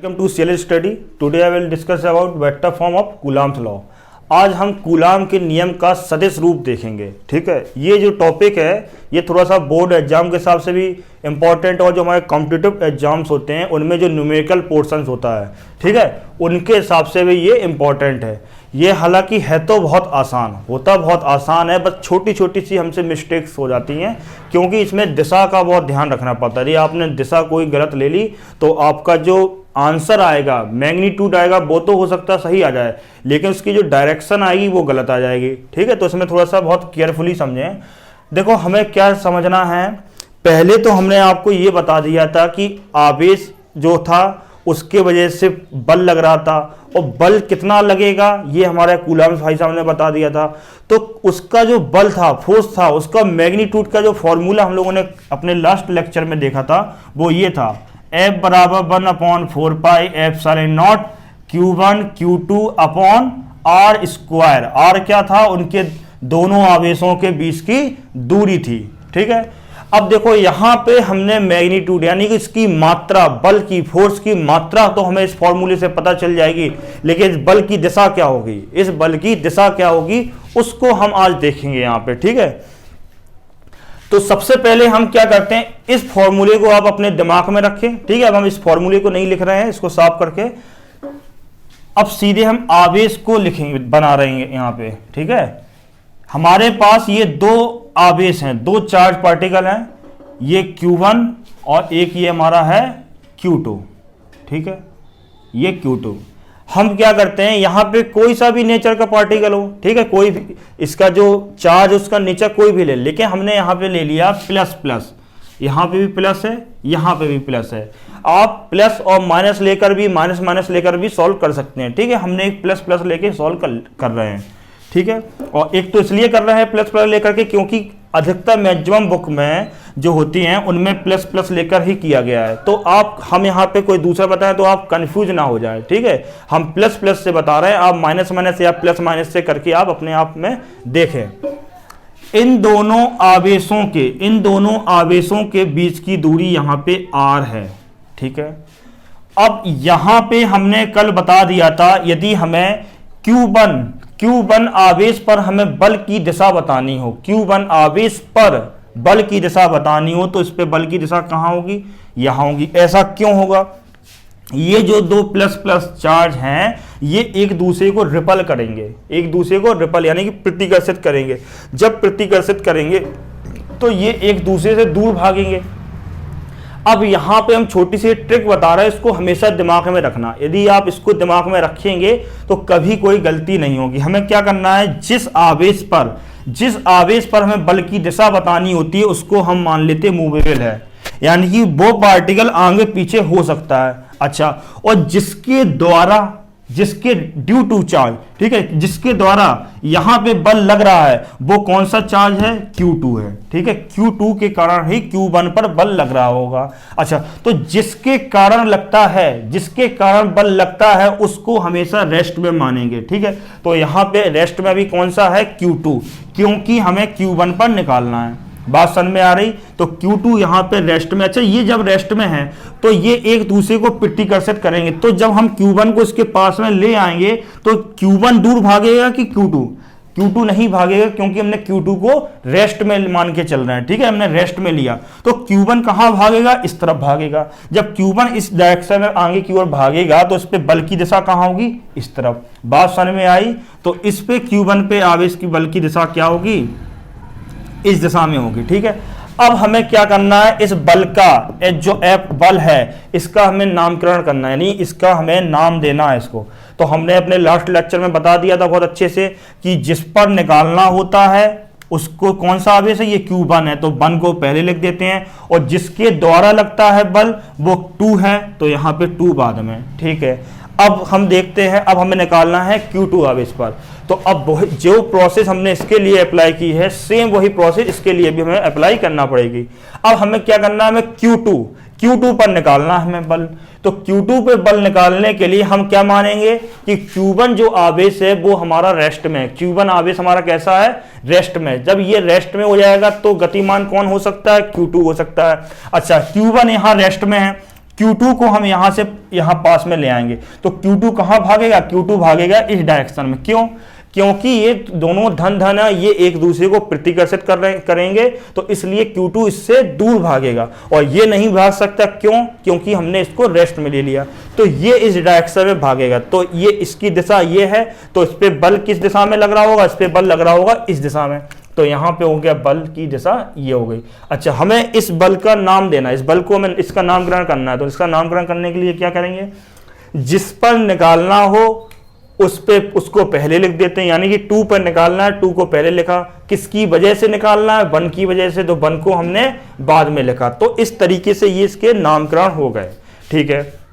Welcome to CL study. Today I will discuss about vector form of Coulomb's law. आज हम coulomb के नियम का सदिश रूप देखेंगे। ठीक है, ये जो टॉपिक है ये थोड़ा सा बोर्ड एग्जाम के हिसाब से भी इम्पॉर्टेंट और जो हमारे कॉम्पिटिटिव एग्जाम्स होते हैं उनमें जो न्यूमेरिकल पोर्शंस होता है, ठीक है, उनके हिसाब से भी ये इम्पॉर्टेंट है। ये हालांकि है तो बहुत आसान, होता बहुत आसान है, बस छोटी छोटी सी हमसे मिस्टेक्स हो जाती हैं क्योंकि इसमें दिशा का बहुत ध्यान रखना पड़ता है। यदि आपने दिशा कोई गलत ले ली तो आपका जो आंसर आएगा, मैग्नीट्यूड आएगा, वो तो हो सकता है सही आ जाए लेकिन उसकी जो डायरेक्शन आएगी वो गलत आ जाएगी। ठीक है, तो इसमें थोड़ा सा बहुत केयरफुली समझें। देखो हमें क्या समझना है, पहले तो हमने आपको ये बता दिया था कि आवेश जो था उसके वजह से बल लग रहा था और बल कितना लगेगा ये हमारे कूलम्ब भाई साहब ने बता दिया था। तो उसका जो बल था, फोर्स था, उसका मैग्नीट्यूड का जो फॉर्मूला हम लोगों ने अपने लास्ट लेक्चर में देखा था वो ये था, F बराबर 1/4 pi epsilon not Q1 Q2 upon R square. R क्या था, उनके दोनों आवेशों के बीच की दूरी थी। ठीक है, अब देखो यहां पे हमने मैग्नीट्यूड यानी कि इसकी मात्रा, बल की, फोर्स की मात्रा तो हमें इस फॉर्मूले से पता चल जाएगी, लेकिन इस बल की दिशा क्या होगी, इस बल की दिशा क्या होगी उसको हम आज देखेंगे यहां पे। ठीक है, तो सबसे पहले हम क्या करते हैं, इस फॉर्मूले को आप अपने दिमाग में रखें। ठीक है, अब हम इस फॉर्मूले को नहीं लिख रहे हैं, इसको साफ करके अब सीधे हम आवेश को लिखेंगे, बना रहे हैं यहां पे। ठीक है, हमारे पास ये दो आवेश हैं, दो चार्ज पार्टिकल हैं, ये Q1 और एक ये हमारा है Q2। ठीक है, ये Q2। हम क्या करते हैं, यहां पे कोई सा भी नेचर का पार्टिकल हो, ठीक है, कोई भी इसका जो चार्ज उसका नेचर कोई भी ले, लेकिन हमने यहां पे ले लिया प्लस प्लस, यहां पे भी प्लस है, यहां पे भी प्लस है। आप प्लस और माइनस लेकर भी, माइनस माइनस लेकर भी सॉल्व कर सकते हैं। ठीक है, हमने एक प्लस प्लस लेके सॉल्व कर रहे हैं। ठीक है, और एक तो इसलिए कर रहे हैं प्लस प्लस लेकर के क्योंकि अधिकतर मैक्सिमम बुक में जो होती हैं उनमें प्लस प्लस लेकर ही किया गया है। तो हम यहाँ पे कोई दूसरा बताएं तो आप कंफ्यूज ना हो जाए। ठीक है, हम प्लस प्लस से बता रहे हैं, आप माइनस माइनस या प्लस माइनस से करके आप अपने आप में देखें। इन दोनों आवेशों के बीच की दूरी यहाँ पे R है। ठीक है, अब यहाँ पे हमने कल बता दिया था, यदि हमें Q1 आवेश पर हमें बल की दिशा बतानी हो, Q1 आवेश पर बल की दिशा बतानी हो तो इस पे बल की दिशा कहां होगी, यहां होगी। ऐसा क्यों होगा, ये जो दो प्लस प्लस चार्ज हैं ये एक दूसरे को रिपल करेंगे, एक दूसरे को रिपल यानी कि प्रतिकर्षित करेंगे। जब प्रतिकर्षित करेंगे तो ये एक दूसरे से दूर भागेंगे। अब यहां पे हम छोटी सी ट्रिक बता रहे हैं, इसको हमेशा दिमाग में रखना। यदि आप इसको दिमाग में रखेंगे तो कभी कोई गलती नहीं होगी। हमें क्या करना है, जिस आवेश पर हमें बल की दिशा बतानी होती है उसको हम मान लेते हैं मूवेबल है, यानी कि वो पार्टिकल आगे पीछे हो सकता है। अच्छा, और जिसके ड्यू टू चार्ज, ठीक है, जिसके द्वारा यहां पे बल लग रहा है वो कौन सा चार्ज है, Q2 है। ठीक है, Q2 के कारण ही Q1 पर बल लग रहा होगा। अच्छा, तो जिसके कारण बल लगता है उसको हमेशा रेस्ट में मानेंगे। ठीक है, तो यहां पे रेस्ट में भी कौन सा है, Q2, क्योंकि हमें Q1 पर निकालना है। बात समझ में आ रही, तो Q2 यहां पे रेस्ट में। अच्छा, ये जब रेस्ट में है तो ये एक दूसरे को प्रतिकर्षित करेंगे, तो जब हम Q1 को इसके पास में ले आएंगे तो Q1 दूर भागेगा कि Q2 नहीं भागेगा क्योंकि हमने Q2 को रेस्ट में मान के चल रहे हैं। ठीक है, हमने रेस्ट में लिया तो Q1 कहां भागेगा, इस तरफ भागेगा। जब Q1 इस डायरेक्शन में आगे की ओर भागेगा तो इस पे बल की दिशा कहां होगी, इस तरफ। बात समझ में आई, तो इस पे Q1 पे आवेश की बल की दिशा क्या होगी, इस दिशा में होगी। ठीक है, अब हमें क्या करना है, इस बल का जो F बल है इसका हमें नामकरण करना है, यानी इसका हमें नाम देना है इसको। तो हमने अपने लास्ट लेक्चर में बता दिया था बहुत अच्छे से कि जिस पर निकालना होता है उसको कौन सा आवेश है, ये Q1 है, तो 1 को पहले लिख देते हैं, और जिसके द्वारा लगता है बल वो 2 है तो यहाँ पे 2 बाद में। ठीक है, अब हम देखते हैं, अब हमें निकालना है Q2 आवेश पर। तो अब जो प्रोसेस हमने इसके लिए अप्लाई की है सेम वही प्रोसेस इसके लिए भी हमें अप्लाई करना पड़ेगी। अब हमें क्या करना है, हमें Q2 पर निकालना है हमें बल। तो Q2 पे बल निकालने के लिए हम क्या मानेंगे कि Q1 जो आवेश है वो हमारा रेस्ट में है। Q1 आवेश हमारा कैसा है, रेस्ट में। जब ये रेस्ट में हो जाएगा तो गतिमान कौन हो सकता है, Q2 हो सकता है। अच्छा, Q1 यहां रेस्ट में है Q2 को हम यहां से यहां पास में ले आएंगे, तो Q2 कहां भागेगा, Q2 भागेगा इस डायरेक्शन में। क्यों? क्योंकि ये दोनों धन धन है, ये एक दूसरे को प्रतिकर्षित करेंगे, तो इसलिए Q2 इससे दूर भागेगा, और ये नहीं भाग सकता। क्यों? क्योंकि हमने इसको रेस्ट में ले लिया, तो ये इस डायरेक्शन में भागेगा। तो ये इसकी दिशा ये है, तो इस पे बल किस दिशा में लग रहा होगा, इस पे बल लग रहा होगा इस दिशा में। तो यहां पे हो गया बल की दिशा ये हो गई। अच्छा, हमें इस बल का नाम देना, इस बल को हमें इसका नामकरण करना है। तो इसका नामकरण करने के लिए क्या करेंगे, जिस पर निकालना हो उस पे उसको पहले लिख देते हैं, यानी कि 2 पर निकालना है, 2 को पहले लिखा। किसकी वजह से निकालना है, 1 की वजह से, तो 1 को हमने बाद में लिखा। तो इस तरीके से ये इसके नामकरण हो गए। ठीक है,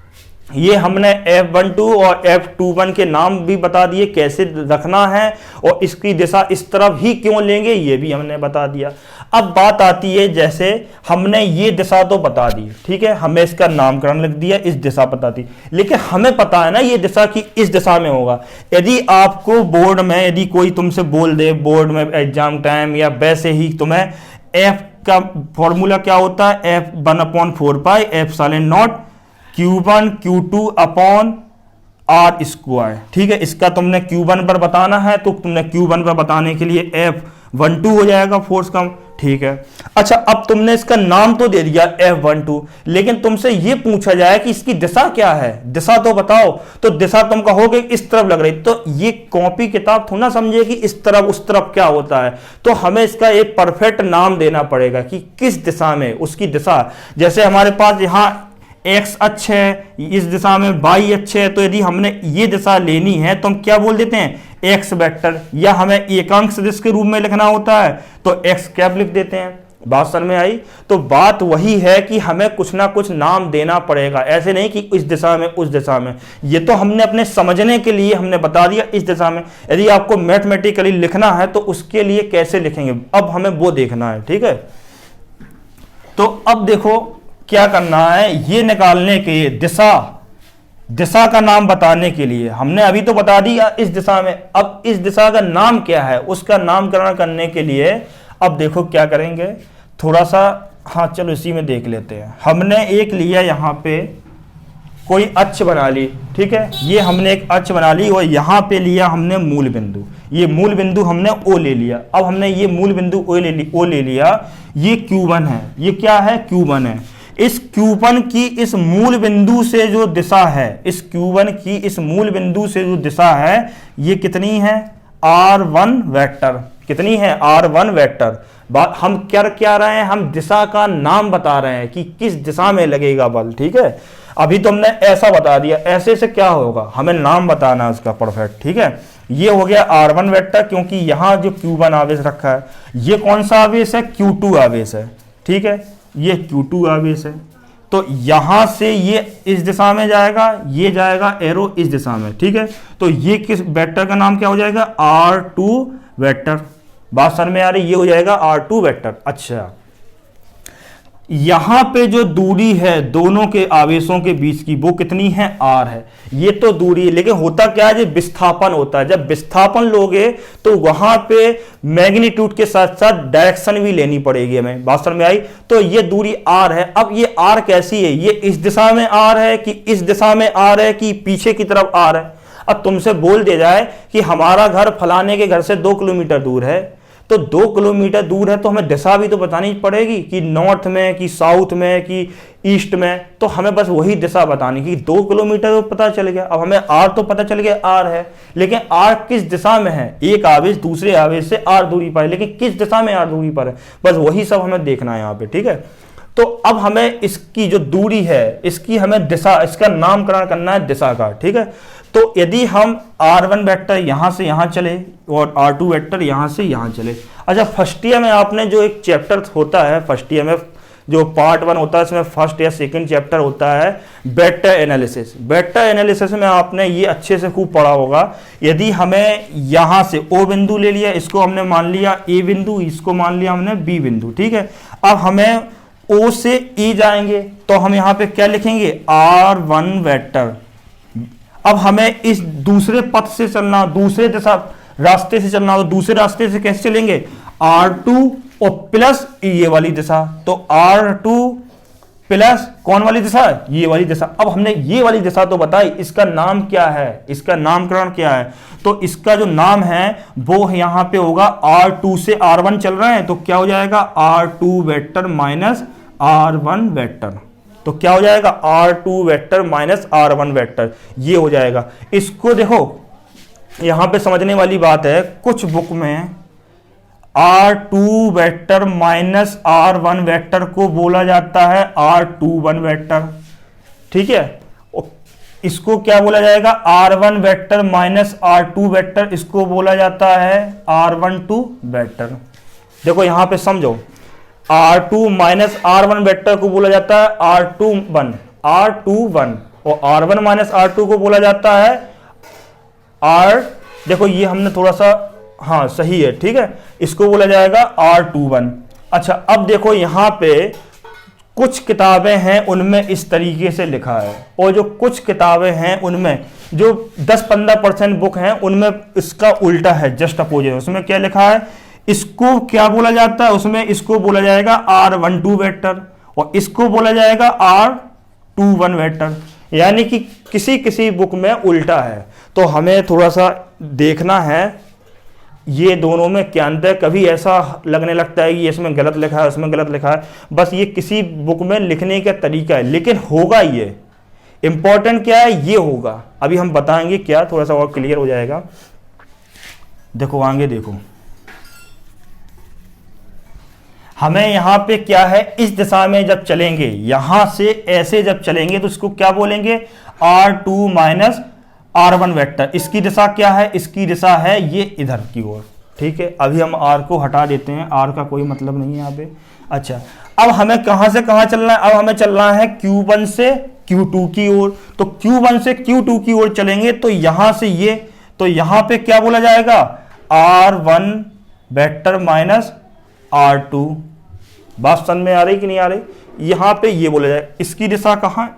ये हमने F12 और F21 के नाम भी बता दिए कैसे रखना है, और इसकी दिशा इस तरफ ही क्यों लेंगे ये भी हमने बता दिया। अब बात आती है, जैसे हमने ये दिशा तो बता दी, ठीक है, हमें इसका नामकरण लिख दिया, इस दिशा बता दी, लेकिन हमें पता है ना ये दिशा की इस दिशा में होगा। यदि आपको बोर्ड में यदि कोई तुमसे बोल दे बोर्ड में एग्जाम टाइम या वैसे ही तुम्हें F का फॉर्मूला क्या होता है, F1/4 epsilon not Q1 Q2 upon R square. ठीक है, इसका तुमने Q1 पर बताना है, तो तुमने Q1 पर बताने के लिए F12 हो जाएगा फोर्स कम। ठीक है, अच्छा, अब तुमने इसका नाम तो दे दिया F12, लेकिन तुमसे ये पूछा जाए कि इसकी दिशा क्या है, दिशा तो बताओ, तो दिशा तुम कहोगे इस तरफ लग रही, तो ये कॉपी किताब थोड़ा समझे कि इस तरफ उस तरफ क्या होता है। तो हमें इसका एक परफेक्ट नाम देना पड़ेगा कि किस दिशा में उसकी दिशा। जैसे हमारे पास यहाँ एक्स अक्ष है, इस दिशा में वाई अक्ष है, तो यदि हमने ये दिशा लेनी है तो हम क्या बोल देते हैं, एक्स वेक्टर, या हमें एकांक सदिश के रूप में लिखना होता है तो एक्स कैप लिख देते हैं। बात समझ में आई? तो बात वही है कि हमें कुछ ना कुछ नाम देना पड़ेगा, ऐसे नहीं कि इस दिशा में उस दिशा में। ये तो हमने अपने समझने के लिए हमने बता दिया इस दिशा में। यदि आपको मैथमेटिकली लिखना है तो उसके लिए कैसे लिखेंगे, अब हमें वो देखना है। ठीक है, तो अब देखो क्या करना है, ये निकालने के दिशा का नाम बताने के लिए हमने अभी तो बता दिया इस दिशा में, अब इस दिशा का नाम क्या है उसका नामकरण करने के लिए अब देखो क्या करेंगे, थोड़ा सा, हाँ चलो इसी में देख लेते हैं। हमने एक लिया यहाँ पे कोई अक्ष बना ली, ठीक है, ये हमने एक अक्ष बना ली और यहाँ पे लिया हमने मूल बिंदु, ये मूल बिंदु हमने O ले लिया। अब हमने ये मूल बिंदु O ले लिया, ये Q1 है, ये क्या है, Q1 है। इस Q1 की इस मूल बिंदु से जो दिशा है, इस Q1 की इस मूल बिंदु से जो दिशा है ये कितनी है, R1 वेक्टर। कितनी है, R1 वेक्टर। बात हम क्या रहे हैं, हम दिशा का नाम बता रहे हैं कि किस दिशा में लगेगा बल। ठीक है, अभी तुमने ऐसा बता दिया, ऐसे से क्या होगा, हमें नाम बताना है उसका परफेक्ट। ठीक है, ये हो गया R1 वेक्टर, क्योंकि यहां जो Q1 आवेश रखा है, ये कौन सा आवेश है, Q2 आवेश है। ठीक है, ये Q2 आवेश है, तो यहां से ये इस दिशा में जाएगा, ये जाएगा एरो इस दिशा में। ठीक है, तो ये किस वेक्टर का नाम क्या हो जाएगा, R2 वेक्टर। बात समझ में आ रही, ये हो जाएगा R2 वेक्टर। अच्छा, यहां पे जो दूरी है दोनों के आवेशों के बीच की वो कितनी है, R है। ये तो दूरी है, लेकिन होता क्या है, जब विस्थापन होता है, जब विस्थापन लोगे तो वहां पे मैग्नीट्यूड के साथ साथ डायरेक्शन भी लेनी पड़ेगी हमें। बात समझ में आई? तो ये दूरी R है। अब ये R कैसी है, ये इस दिशा में R है कि इस दिशा में R है कि पीछे की तरफ R है। अब तुमसे बोल दिया जाए कि हमारा घर फलाने के घर से 2 किलोमीटर दूर है, तो 2 किलोमीटर दूर है तो हमें दिशा भी तो बतानी पड़ेगी कि नॉर्थ में कि साउथ में कि ईस्ट में, तो हमें बस वही दिशा बतानी कि 2 किलोमीटर तो पता चल गया। अब हमें R तो पता चल गया R है, लेकिन R किस दिशा में है, एक आवेश दूसरे आवेश से R दूरी पर है, लेकिन किस दिशा में R दूरी पर है, बस वही सब हमें देखना है यहाँ पे। ठीक है, तो अब हमें इसकी जो दूरी है इसकी हमें दिशा, इसका नामकरण करना है दिशा का। ठीक है, तो यदि हम R1 वेक्टर यहां से यहां चले और R2 वेक्टर यहां से यहां चले। अच्छा, फर्स्ट ईयर में आपने जो एक चैप्टर होता है, फर्स्ट ईयर में जो पार्ट 1 होता है, इसमें फर्स्ट या सेकंड चैप्टर होता है वेक्टर एनालिसिस। वेक्टर एनालिसिस में आपने ये अच्छे से खूब पढ़ा होगा। यदि हमें यहां से O बिंदु ले लिया, इसको हमने मान लिया A बिंदु, इसको मान लिया हमने B बिंदु। ठीक है, अब हमें O से E जाएंगे तो हम यहाँ पे क्या लिखेंगे, R1 वेक्टर। अब हमें इस दूसरे पथ से चलना, दूसरे दिशा रास्ते से चलना, तो दूसरे रास्ते से कैसे चलेंगे, R2 और प्लस ये वाली दिशा, तो R2 प्लस कौन वाली दिशा, ये वाली दिशा। अब हमने ये वाली दिशा तो बताई, इसका नाम क्या है, इसका नामकरण क्या है, तो इसका जो नाम है वो यहां पे होगा R2 से R1 चल रहे हैं तो क्या हो जाएगा R2 vector minus R1 vector. तो क्या हो जाएगा R2 vector minus R1 vector, ये हो जाएगा। इसको देखो यहां पे समझने वाली बात है, कुछ बुक में R2 vector minus R1 vector को बोला जाता है R21 वेक्टर, ठीक है। इसको क्या बोला जाएगा R1 vector minus R2 vector, इसको बोला जाता है R12 वेक्टर। देखो यहां पे समझो, R2 माइनस R1 वेक्टर को बोला जाता है R21 और R1 माइनस R2 को बोला जाता है देखो ये हमने थोड़ा सा, हाँ सही है, ठीक है, इसको बोला जाएगा R21। अच्छा अब देखो यहां पे कुछ किताबें हैं उनमें इस तरीके से लिखा है, और जो कुछ किताबें हैं उनमें जो 10-15% बुक हैं उनमें इसका उल्टा है, जस्ट अपोजिट। उसमें क्या लिखा है, इसको क्या बोला जाता है, उसमें इसको बोला जाएगा R12 वेक्टर और इसको बोला जाएगा R21 वेक्टर, यानी कि किसी किसी बुक में उल्टा है। तो हमें थोड़ा सा देखना है ये दोनों में क्या अंतर है। कभी ऐसा लगने लगता है कि इसमें गलत लिखा है उसमें गलत लिखा है, बस ये किसी बुक में लिखने का तरीका है, लेकिन होगा ये इंपॉर्टेंट क्या है, ये होगा। अभी हम बताएंगे क्या, थोड़ा सा और क्लियर हो जाएगा। देखो आगे देखो, हमें यहां पे क्या है, इस दिशा में जब चलेंगे, यहां से ऐसे जब चलेंगे तो इसको क्या बोलेंगे R2 माइनस R1 वेक्टर। इसकी दिशा क्या है, इसकी दिशा है ये इधर की ओर, ठीक है। अभी हम R को हटा देते हैं, R का कोई मतलब नहीं है यहाँ पे। अच्छा अब हमें कहां से कहां चलना है, अब हमें चलना है Q1 से Q2 की ओर। तो Q1 से Q2 की ओर चलेंगे तो यहां से ये, तो यहां पे क्या बोला जाएगा R1 वेक्टर माइनस R2। बात समझ में आ रही कि नहीं आ रही, यहां पे ये बोला जाए। इसकी दिशा कहां,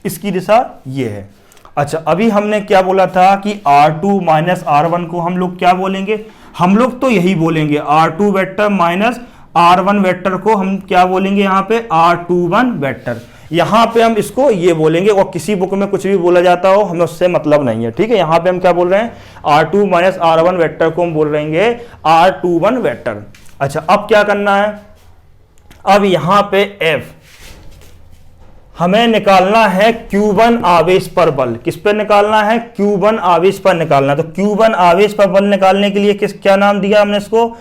इसकी दिशा ये है। अच्छा अभी हमने क्या बोला था कि R2 माइनस R1 को हम लोग क्या बोलेंगे, हम लोग तो यही बोलेंगे R2 vector minus R1 vector को हम क्या बोलेंगे यहाँ पे R21 वेक्टर। यहाँ पे हम इसको ये बोलेंगे, और किसी बुक में कुछ भी बोला जाता हो हमें उससे मतलब नहीं है, ठीक है। यहाँ पे हम क्या बोल रहे हैं R2 माइनस R1 वेक्टर को हम बोल रहेंगे R21 वेक्टर। अच्छा अब क्या करना है, अब यहाँ पे F हमें निकालना है Q1 आवेश पर बल। किस पे निकालना है, Q1 आवेश पर निकालना। तो Q1 आवेश पर बल निकालने के लिए क्या नाम दिया हमने इसको,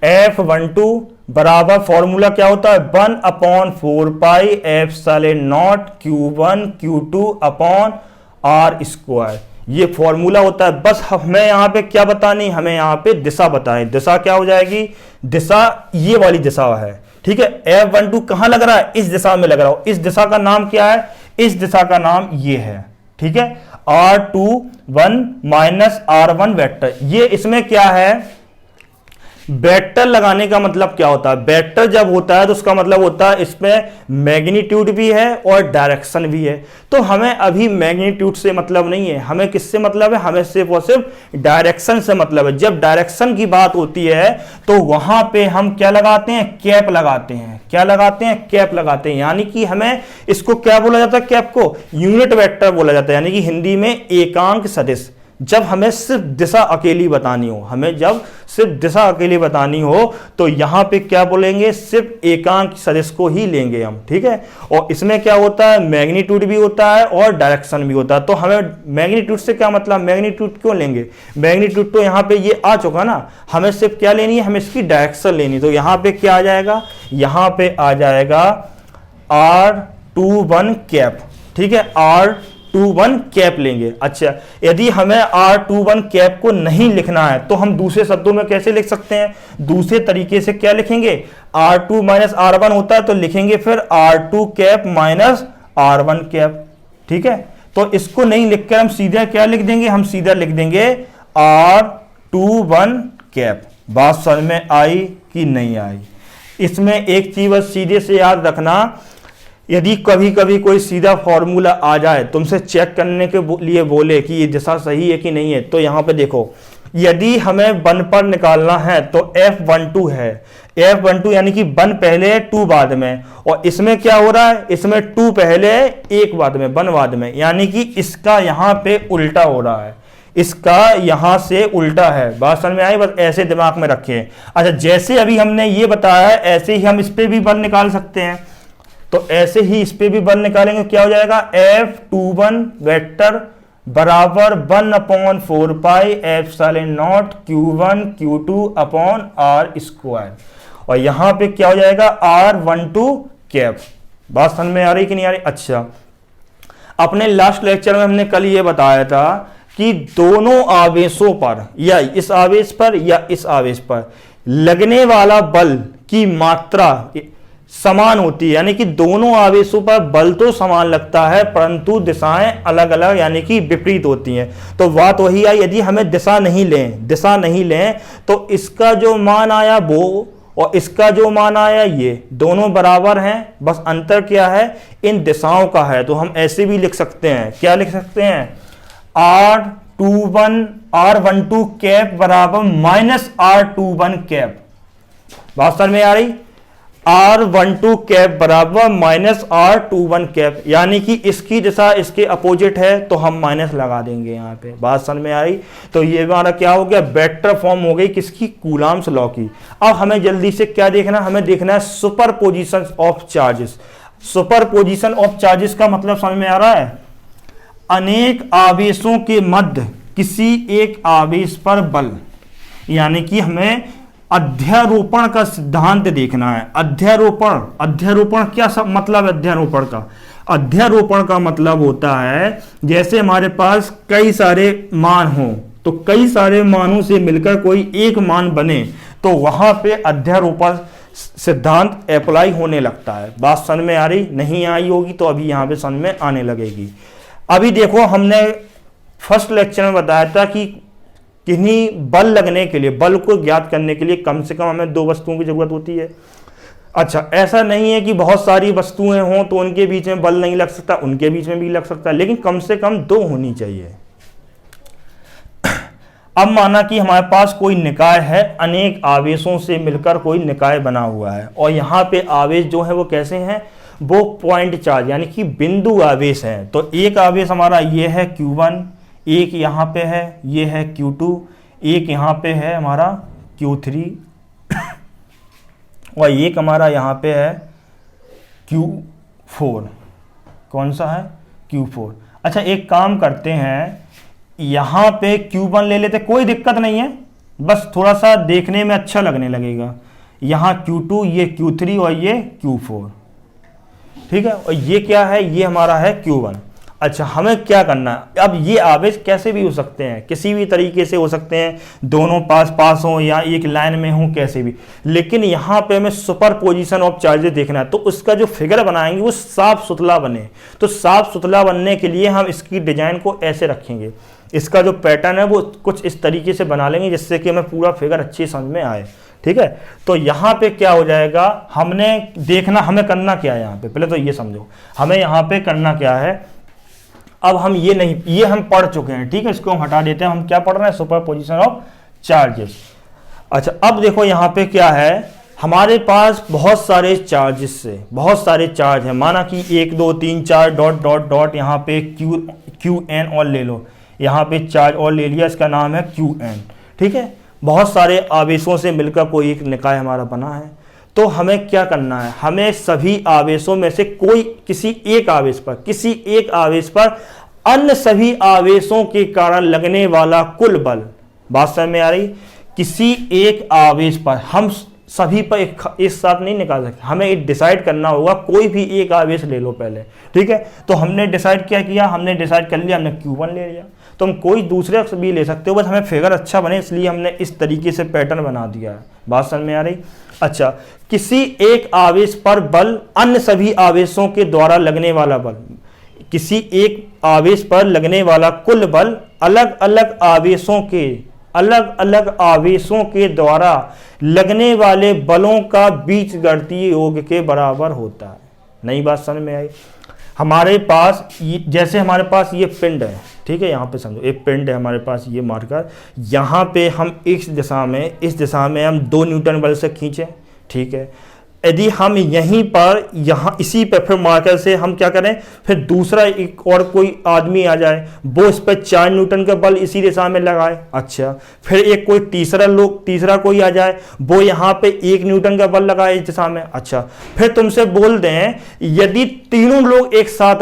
F12 बराबर फॉर्मूला क्या होता है 1/4 pi epsilon Q1 Q2 upon R square, ये फॉर्मूला होता है। बस हमें यहाँ पे क्या बतानी, हमें यहाँ पे दिशा बताएं। दिशा क्या हो जाएगी, दिशा ये वाली दिशा है, ठीक है। F12 कहां लग रहा है, इस दिशा में लग रहा हो। इस दिशा का नाम क्या है, इस दिशा का नाम ये है, ठीक है। R21 माइनस R1 वेक्टर, ये इसमें क्या है, वेक्टर लगाने का मतलब क्या होता है, वेक्टर जब होता है तो उसका मतलब होता है इसमें मैग्नीट्यूड भी है और डायरेक्शन भी है। तो हमें अभी मैग्नीट्यूड से मतलब नहीं है, हमें किससे मतलब है, हमें सिर्फ और सिर्फ डायरेक्शन से मतलब है। जब डायरेक्शन की बात होती है तो वहां पे हम क्या लगाते हैं, कैप लगाते हैं। क्या लगाते हैं, कैप लगाते हैं। यानी कि हमें इसको क्या बोला जाता है, कैप को यूनिट वेक्टर बोला जाता है, यानी कि हिंदी में एकांक सदिश। जब हमें सिर्फ दिशा अकेली बतानी हो, हमें जब सिर्फ दिशा अकेली बतानी हो तो यहां पे क्या बोलेंगे, सिर्फ एकांक सदिश को ही लेंगे हम, ठीक है। और इसमें क्या होता है, मैग्नीट्यूड भी होता है और डायरेक्शन भी होता है। तो हमें मैग्नीट्यूड से क्या मतलब, मैग्नीट्यूड क्यों लेंगे, मैग्नीट्यूड तो यहां पे ये आ चुका ना, हमें सिर्फ क्या लेनी है, हमें इसकी डायरेक्शन लेनी। तो यहां पे क्या आ जाएगा, यहां पे आ जाएगा R21 कैप, ठीक है, R21 कैप लेंगे। अच्छा यदि हमें R21 कैप को नहीं लिखना है तो हम दूसरे शब्दों में कैसे लिख सकते हैं, दूसरे तरीके से क्या लिखेंगे, R2 माइनस R1 होता है तो लिखेंगे फिर R2 cap minus R1 cap, ठीक है। तो इसको नहीं लिखकर हम सीधा क्या लिख देंगे, हम सीधा लिख देंगे R21 कैप। बात समझ में आई कि नहीं आई। इसमें एक चीज बस सीधे से याद रखना, यदि कभी कभी कोई सीधा फॉर्मूला आ जाए तुमसे चेक करने के लिए बोले कि ये दिशा सही है कि नहीं है, तो यहां पे देखो यदि हमें 1 पर निकालना है तो F12 है, F12 यानी कि 1 पहले है 2 बाद में, और इसमें क्या हो रहा है, इसमें 2 पहले है 1 बाद में, 1 बाद में, यानी कि इसका यहां पे उल्टा हो रहा है, इसका यहां से उल्टा है। बात समझ में आई? बस ऐसे दिमाग में रखें। अच्छा, जैसे अभी हमने ये बताया है ऐसे ही हम इस पे भी 1 निकाल सकते हैं, तो ऐसे ही इस पे भी 1 निकालेंगे, क्या हो जाएगा, F21 वेक्टर बराबर 1/4 pi epsilon not Q1 Q2 upon R square, और यहां पे क्या हो जाएगा, R12 कैप। बात समझ में आ रही कि नहीं आ रही? अच्छा, अपने लास्ट लेक्चर में हमने कल ये बताया था कि दोनों आवेशों पर, या इस आवेश पर या इस आवेश पर लगने वाला बल की मात्रा समान होती है, यानी कि दोनों आवेशों पर बल तो समान लगता है परंतु दिशाएं अलग अलग यानी कि विपरीत होती हैं। तो बात वही आई, यदि हमें दिशा नहीं लें तो इसका जो मान आया वो और इसका जो मान आया ये दोनों बराबर हैं, बस अंतर क्या है, इन दिशाओं का है। तो हम ऐसे भी लिख सकते हैं, क्या लिख सकते हैं, R12 कैप बराबर माइनस R21 कैप। बात समझ में आ रही? R12 कैप बराबर माइनस R21 कैप, यानी कि इसकी दिशा इसके अपोजिट है तो हम माइनस लगा देंगे यहाँ पे। बात समझ में आ रही? तो ये हमारा क्या हो गया, वेक्टर फॉर्म हो गई किसकी, कूलम्ब्स लॉ की। अब हमें जल्दी से क्या देखना, हमें देखना है superposition of charges. Superposition of charges का मतलब समझ में आ रहा है, अनेक आवेशों के मध्य किसी एक आवेश पर बल, यानी कि हमें अध्यारोपण का सिद्धांत देखना है। अध्यारोपण क्या सब मतलब है? अध्यारोपण का मतलब होता है जैसे हमारे पास कई सारे मान हों तो कई सारे मानों से मिलकर कोई एक मान बने तो वहां पे अध्यारोपण सिद्धांत अप्लाई होने लगता है। बात समझ में आ रही? नहीं आई होगी तो अभी यहां पे समझ में आने लगेगी। अभी देखो, हमने फर्स्ट लेक्चर में बताया था कि किन्हीं बल लगने के लिए, बल को ज्ञात करने के लिए कम से कम हमें 2 वस्तुओं की जरूरत होती है। अच्छा, ऐसा नहीं है कि बहुत सारी वस्तुएं हों तो उनके बीच में बल नहीं लग सकता, उनके बीच में भी लग सकता है, लेकिन कम से कम 2 होनी चाहिए। अब माना कि हमारे पास कोई निकाय है, अनेक आवेशों से मिलकर कोई निकाय बना हुआ है, और यहाँ पे आवेश जो है वो कैसे हैं, वो पॉइंट चार्ज यानी कि बिंदु आवेश है। तो एक आवेश हमारा ये है Q1, एक यहाँ पे है, ये है Q2, एक यहाँ पे है हमारा Q3 और एक हमारा यहाँ पे है Q4। कौन सा है? Q4। अच्छा, एक काम करते हैं, यहाँ पे Q1 ले लेते, कोई दिक्कत नहीं है, बस थोड़ा सा देखने में अच्छा लगने लगेगा। यहाँ Q2, ये Q3 और ये Q4, ठीक है। और ये क्या है, ये हमारा है Q1। अच्छा, हमें क्या करना है, अब ये आवेश कैसे भी हो सकते हैं, किसी भी तरीके से हो सकते हैं, दोनों पास हो या एक लाइन में हो, कैसे भी, लेकिन यहाँ पे हमें सुपर पोजिशन ऑफ चार्जेस देखना है। तो उसका जो फिगर बनाएंगे वो साफ सुथरा बने। तो साफ सुथरा बनने के लिए हम इसकी डिजाइन को ऐसे रखेंगे, इसका जो पैटर्न है वो कुछ इस तरीके से बना लेंगे जिससे कि हमें पूरा फिगर अच्छी समझ में आए, ठीक है। तो यहाँ पे क्या हो जाएगा, हमने देखना, हमें करना क्या है यहाँ पे, पहले तो ये समझो हमें यहाँ पे करना क्या है। अब हम ये नहीं, ये हम पढ़ चुके हैं, ठीक है, इसको हम हटा देते हैं। हम क्या पढ़ रहे हैं, सुपर पोजिशन ऑफ चार्जेस। अच्छा, अब देखो यहाँ पे क्या है, हमारे पास बहुत सारे चार्जेस से बहुत सारे चार्ज है, माना कि 1 2 3 4 डॉट डॉट डॉट, यहाँ पे QN और ले लो, यहाँ पे चार्ज और ले लिया, इसका नाम है QN, ठीक है। बहुत सारे आवेशों से मिलकर कोई एक निकाय हमारा बना है। तो हमें क्या करना है, हमें सभी आवेशों में से कोई किसी एक आवेश पर अन्य सभी आवेशों के कारण लगने वाला कुल बल, बात समझ में आ रही, किसी एक आवेश पर, हम सभी पर एक साथ नहीं निकाल सकते, हमें डिसाइड करना होगा, कोई भी एक आवेश ले लो पहले, ठीक है। तो हमने डिसाइड क्या किया, हमने डिसाइड कर लिया, हमने Q1 ले लिया। तो हम कोई दूसरे भी ले सकते हो, बस हमें फिगर अच्छा बने इसलिए हमने इस तरीके से पैटर्न बना दिया है। बात समझ में आ रही? अच्छा, किसी एक आवेश पर बल अन्य सभी आवेशों के द्वारा लगने वाला बल, किसी एक आवेश पर लगने वाला कुल बल अलग अलग आवेशों के द्वारा लगने वाले बलों का बीजगणितीय योग के बराबर होता है। नई बात समझ में आई? हमारे पास जैसे हमारे पास ये पिंड है, ठीक है। यहाँ पे समझो एक पेंड है हमारे पास, ये मार्कर, यहाँ पे हम इस दिशा में हम 2 न्यूटन बल से खींचें, ठीक है। यदि हम यहीं पर यहाँ इसी पे फिर मार्कर से हम क्या करें, फिर दूसरा एक और कोई आदमी आ जाए, वो इस पर 4 न्यूटन का बल इसी दिशा में लगाए, अच्छा। फिर एक कोई तीसरा कोई आ जाए, वो यहाँ पे 1 न्यूटन का बल लगाए इस दिशा में, अच्छा। फिर तुमसे बोल दें यदि तीनों लोग एक साथ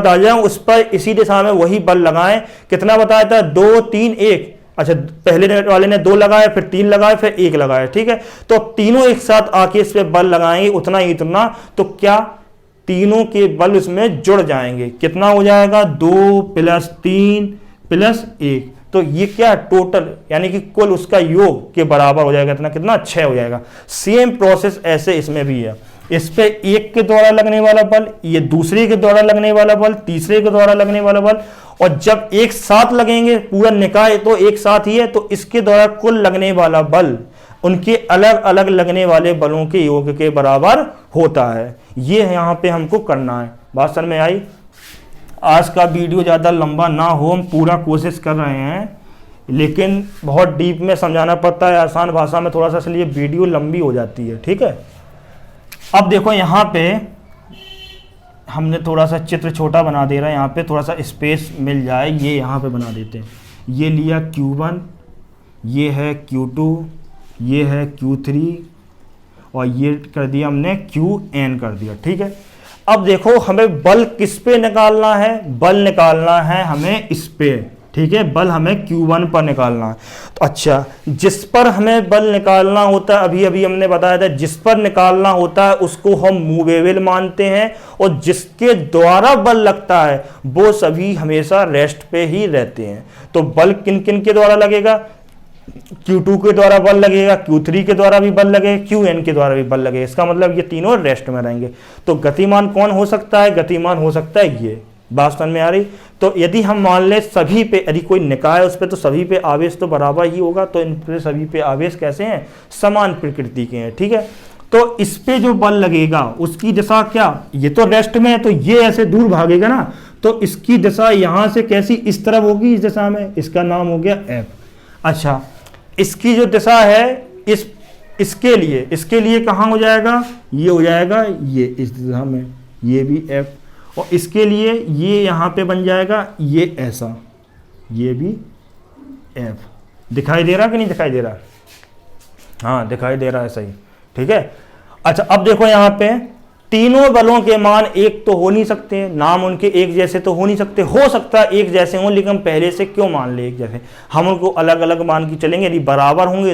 आ जाएं उस पर इसी दिशा में वही बल लगाएं, कितना बताया था, 2 3 1, अच्छा। पहले वाले ने 2 लगाए, फिर 3 लगाए, फिर 1 लगाए, ठीक है। तो तीनों एक साथ आके इस पे बल लगाएंगे उतना ही इतना, तो क्या तीनों के बल उसमें जुड़ जाएंगे, कितना हो जाएगा, 2 + 3 + 1, तो ये क्या टोटल यानी कि कुल उसका योग के बराबर हो जाएगा, इतना कितना 6 हो जाएगा। सेम प्रोसेस ऐसे इसमें भी है, इस पे एक के द्वारा लगने वाला बल, ये दूसरे के द्वारा लगने वाला बल, तीसरे के द्वारा लगने वाला बल, और जब एक साथ लगेंगे पूरा निकाय तो एक साथ ही है, तो इसके द्वारा कुल लगने वाला बल उनके अलग अलग लगने वाले बलों के योग के बराबर होता है। ये यहाँ पे हमको करना है। बात समझ में आई? आज का वीडियो ज़्यादा लंबा ना हो, हम पूरा कोशिश कर रहे हैं, लेकिन बहुत डीप में समझाना पड़ता है, आसान भाषा में थोड़ा सा, इसलिए वीडियो लंबी हो जाती है, ठीक है। अब देखो यहाँ पे हमने थोड़ा सा चित्र छोटा बना दे रहा है, यहाँ पे थोड़ा सा स्पेस मिल जाए, ये यहाँ पे बना देते हैं। ये लिया Q1, ये है Q2, ये है Q3, और ये कर दिया हमने Qn कर दिया, ठीक है। अब देखो हमें बल किस पे निकालना है, बल निकालना है हमें इस पे, ठीक है। बल हमें Q1 पर निकालना है। तो अच्छा, जिस पर हमें बल निकालना होता है, अभी अभी हमने बताया था, जिस पर निकालना होता है उसको हम मूवेबल मानते हैं, और जिसके द्वारा बल लगता है वो सभी हमेशा रेस्ट पे ही रहते हैं। तो बल किन किन के द्वारा लगेगा, Q2 के द्वारा बल लगेगा, Q3 के द्वारा भी बल लगेगा, Qn के द्वारा भी बल लगेगा। इसका मतलब ये तीनों रेस्ट में रहेंगे। तो गतिमान कौन हो सकता है, गतिमान हो सकता है ये। बात समझ में आ रही? तो यदि हम मान ले सभी पे, यदि कोई निकाय है उस पर, तो सभी पे आवेश तो बराबर ही होगा, तो इन पे सभी पे आवेश कैसे हैं, समान प्रकृति के हैं, ठीक है। तो इस पे जो बल लगेगा उसकी दिशा क्या, ये तो रेस्ट में है तो ये ऐसे दूर भागेगा ना, तो इसकी दिशा यहां से कैसी, इस तरफ होगी, इस दिशा में, इसका नाम हो गया F। अच्छा, इसकी जो दिशा है इसके लिए कहाँ हो जाएगा, ये हो जाएगा, ये इस दिशा में, ये भी F, और इसके लिए ये यहाँ पे बन जाएगा, ये ऐसा, ये भी F। दिखाई दे रहा कि नहीं दिखाई दे रहा? हाँ, दिखाई दे रहा है, सही, ठीक है। अच्छा, अब देखो यहाँ पे तीनों बलों के मान एक तो हो नहीं सकते, नाम उनके एक जैसे तो हो नहीं सकते, हो सकता है एक जैसे हों, लेकिन पहले से क्यों मान ले एक जैसे, हम उनको अलग अलग मान की चलेंगे। यदि बराबर होंगे,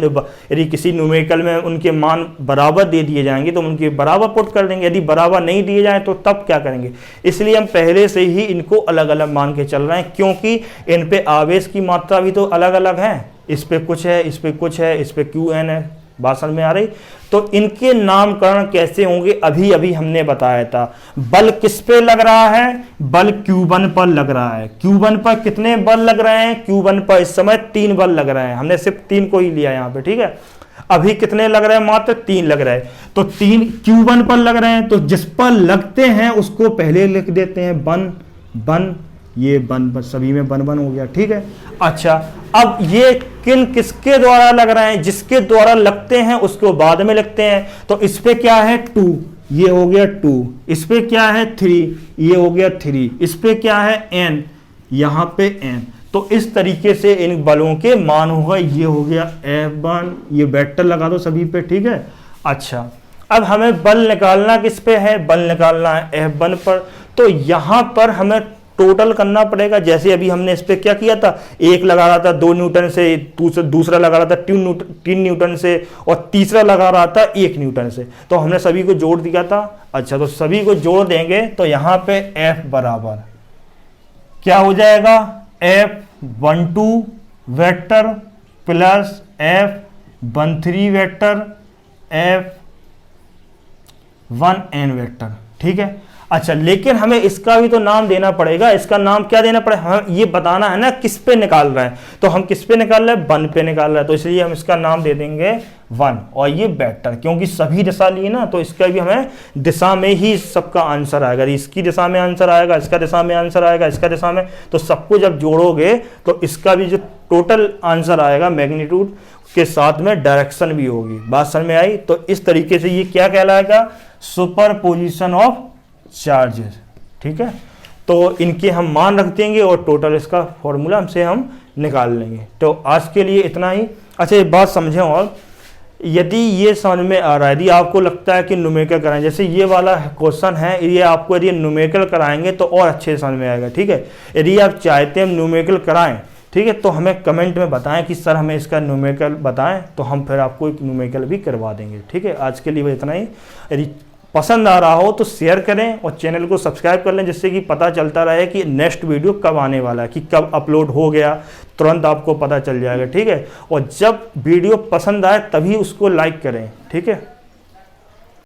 यदि किसी न्यूमेरिकल में उनके मान बराबर दे दिए जाएंगे तो हम उनके बराबर पुट कर देंगे, यदि बराबर नहीं दिए जाए तो तब क्या करेंगे। इसलिए हम पहले से ही इनको अलग अलग मान के चल रहे हैं, क्योंकि इन पे आवेश की मात्रा भी तो अलग अलग है, इस पे कुछ है, इस पे कुछ है, इस पे Qn है। बात समझ में आ रही? तो इनके नामकरण कैसे होंगे अभी अभी हमने बताया था। बल किस पे लग रहा है, बल Q1 पर लग रहा है। Q1 पर कितने बल लग रहे हैं, Q1 पर इस समय 3 बल लग रहे हैं, हमने सिर्फ 3 को ही लिया यहाँ पे, ठीक है। अभी कितने लग रहे हैं, मात्र 3 लग रहे हैं, तो 3 Q1 पर लग रहे हैं, तो जिस पर लगते हैं उसको पहले लिख देते हैं बन बन, ये बन, सभी में बन बन हो गया, ठीक है। अच्छा, अब ये किसके द्वारा लग रहे हैं, जिसके द्वारा लगते हैं उसको बाद में लिखते हैं। तो इस पे क्या है 2, ये हो गया 2, इस पे क्या है 3, ये हो गया 3, इस पे क्या है n, यहाँ पे n। तो इस तरीके से इन बलों के मान होगा, ये हो गया F1, ये वेक्टर लगा दो सभी पे, ठीक है। अच्छा, अब हमें बल निकालना किस पे है, बल निकालना है F1 पर। तो यहाँ पर हमें टोटल करना पड़ेगा, जैसे अभी हमने इस पे क्या किया था, एक लगा रहा था 2 न्यूटन से, दूसरा लगा रहा था 3 न्यूटन से, और तीसरा लगा रहा था 1 न्यूटन से, तो हमने सभी को जोड़ दिया था। अच्छा, तो सभी को जोड़ देंगे तो यहाँ पे F बराबर क्या हो जाएगा, F12 vector plus F13 vector F1n vector, ठीक है। अच्छा, लेकिन हमें इसका भी तो नाम देना पड़ेगा। इसका नाम क्या देना पड़ेगा, हमें ये बताना है ना किस पे निकाल रहे हैं। तो हम किस पे निकाल रहे हैं, बन पे निकाल रहे हैं, तो इसलिए हम इसका नाम दे देंगे 1 और ये वेक्टर, क्योंकि सभी दिशा लिए ना तो इसका भी हमें दिशा में ही सबका आंसर आएगा। इसकी दिशा में आंसर आएगा, इसका दिशा में आंसर आएगा, इसका दिशा में, तो सबको जब जोड़ोगे तो इसका भी जो टोटल आंसर आएगा मैग्नीट्यूड के साथ में डायरेक्शन भी होगी। बात समझ में आई? तो इस तरीके से ये क्या कहलाएगा? Superposition of charges. ठीक है, तो इनके हम मान रख देंगे और टोटल इसका फॉर्मूला हमसे हम निकाल लेंगे। तो आज के लिए इतना ही। अच्छा एक बात समझें, और यदि ये समझ में आ रहा है, यदि आपको लगता है कि न्यूमेरिकल कराएं, जैसे ये वाला क्वेश्चन है, ये आपको यदि न्यूमेरिकल कराएंगे तो और अच्छे समझ में आएगा। ठीक है, यदि आप चाहते हैं न्यूमेरिकल कराएं, ठीक है, तो हमें कमेंट में बताएं कि सर हमें इसका न्यूमेरिकल बताएं, तो हम फिर आपको एक न्यूमेरिकल भी करवा देंगे। ठीक है, आज के लिए बस इतना ही। यदि पसंद आ रहा हो तो शेयर करें और चैनल को सब्सक्राइब कर लें, जिससे कि पता चलता रहे कि नेक्स्ट वीडियो कब आने वाला है, कि कब अपलोड हो गया, तुरंत आपको पता चल जाएगा। ठीक है, और जब वीडियो पसंद आए तभी उसको लाइक करें। ठीक है।